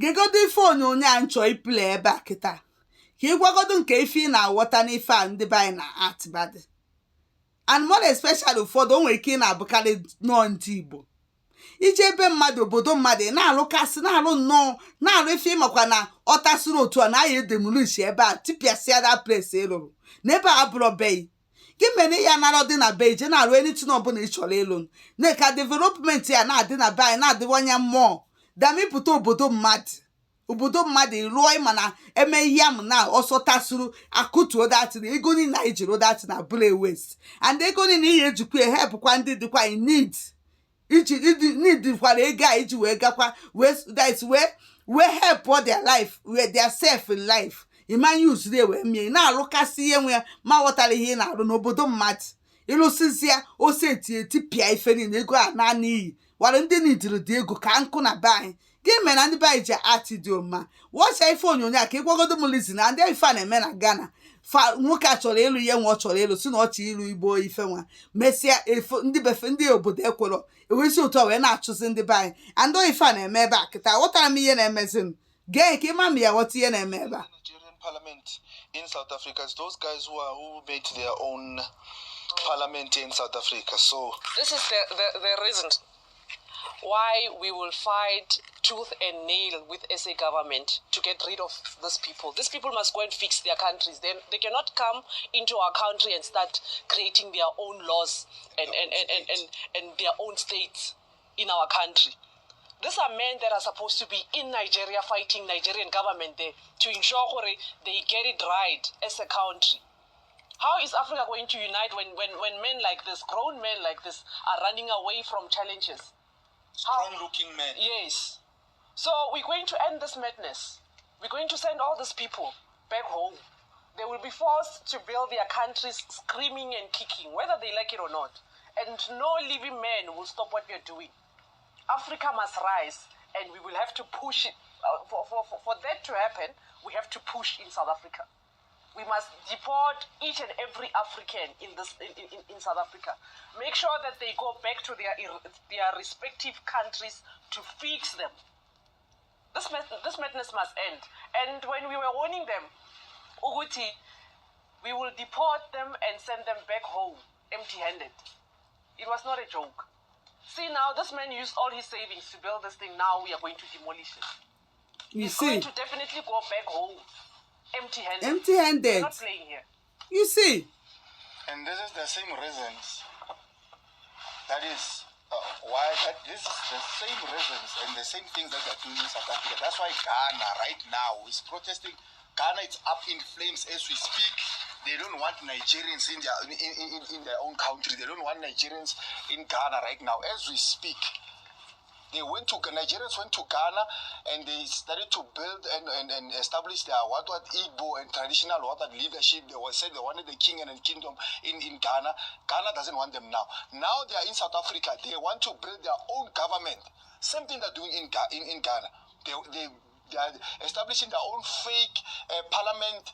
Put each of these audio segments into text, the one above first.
gegodo ife onyonyo a nchọ ipule ebe a kịta ka ịgwagodo nke ife ị na-aghọta n'ife a ndị be anyị na atịbadị and more especially ụfọdụ o nwere ike ị na-abụkarị nnọọ ndị Igbo ije ebe mmadụ obodo mmadụ na-alụkasị na-alụ nnọọ na-alụ ife ịmakwa na ọ tasịrị otu a na aya edemulushi ebe a tipịasịa da place ịlụrụ na ebe a bụrụ beyi gị mere ya nara dị na be ije na-alụ anything ọbụla ị chọrọ ịlụ na ka development ya na-adị na be anyị na-adịwanye mmụọ damịpụta obodo mmadụ rụọ ịma na eme ihe am na ọsọ tasụrụ akụtuo datị na ego niile anyị jiri datị na bụrụ west and ego niile ihe ejikwa ehepụkwa ndị dịkwa in need kwara ego a iji wee gakwa wee help their life wee their self in life imanye usoro wee mie na-alụkasị ihe nwe ya ma ghọtara ihe ị na-arụ n'obodo mmadụ ịlụsịzịa ose etipịa ife niile ego a naanị iyi wara ndị nidiri dị ego ka nkụ na be anyị gị mere na ndị be anyị ji atị dị ọma wọcha ife onyonyo a ka ịgwagodo m lizi na ndị ife a na-eme na Ghana nwoke a chọrọ ịlụ ihe nwa ọ chọrọ ịlụ si na ọ chọrọ ịlụ Igbo ife nwa mesịa ndị befe ndị obodo ekwero ewesi otu a wee na-achụzi ndị be anyị andị ife a na-eme ebe a kịta ghọtara m ihe na-emezi m gee ka ịma m ya ghọta ihe na-eme ebe a. Nigerian parliament in South Africa is those guys who made their own parliament in South Africa. So this is the reason why we will fight tooth and nail with SA government to get rid of these people. These people must go and fix their countries. They cannot come into our country and start creating their own laws and their own states in our country. These are men that are supposed to be in Nigeria fighting Nigerian government there to ensure they get it right as a country. How is Africa going to unite when men like this, grown men like this, are running away from challenges? Strong-looking men. Yes. So we're going to end this madness. We're going to send all these people back home. They will be forced to build their countries screaming and kicking, whether they like it or not. And no living man will stop what we are doing. Africa must rise, and we will have to push it. For that to happen, we have to push in South Africa. We must deport each and every African in South Africa. Make sure that they go back to their respective countries to fix them. This madness must end. And when we were warning them, Uguti, we will deport them and send them back home empty-handed. It was not a joke. See now, this man used all his savings to build this thing. Now we are going to demolish it. He's going to definitely go back home empty-handed. Empty-handed. We're not playing here. You see? And this is the same reasons. That is why this is the same reasons and the same things that they're doing in South Africa. That's why Ghana right now is protesting. Ghana is up in flames as we speak. They don't want Nigerians in their own country. They don't want Nigerians in Ghana right now as we speak. Nigerians went to Ghana and they started to build and establish their Igbo and traditional leadership. They said they wanted the king and the kingdom in Ghana. Ghana doesn't want them now. Now they are in South Africa. They want to build their own government. Same thing they're doing in Ghana. They are establishing their own fake parliament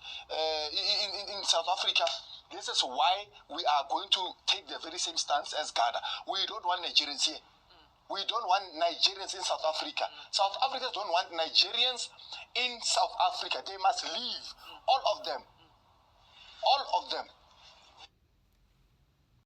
in South Africa. This is why we are going to take the very same stance as Ghana. We don't want Nigerians here. We don't want Nigerians in South Africa. South Africans don't want Nigerians in South Africa. They must leave. All of them. All of them.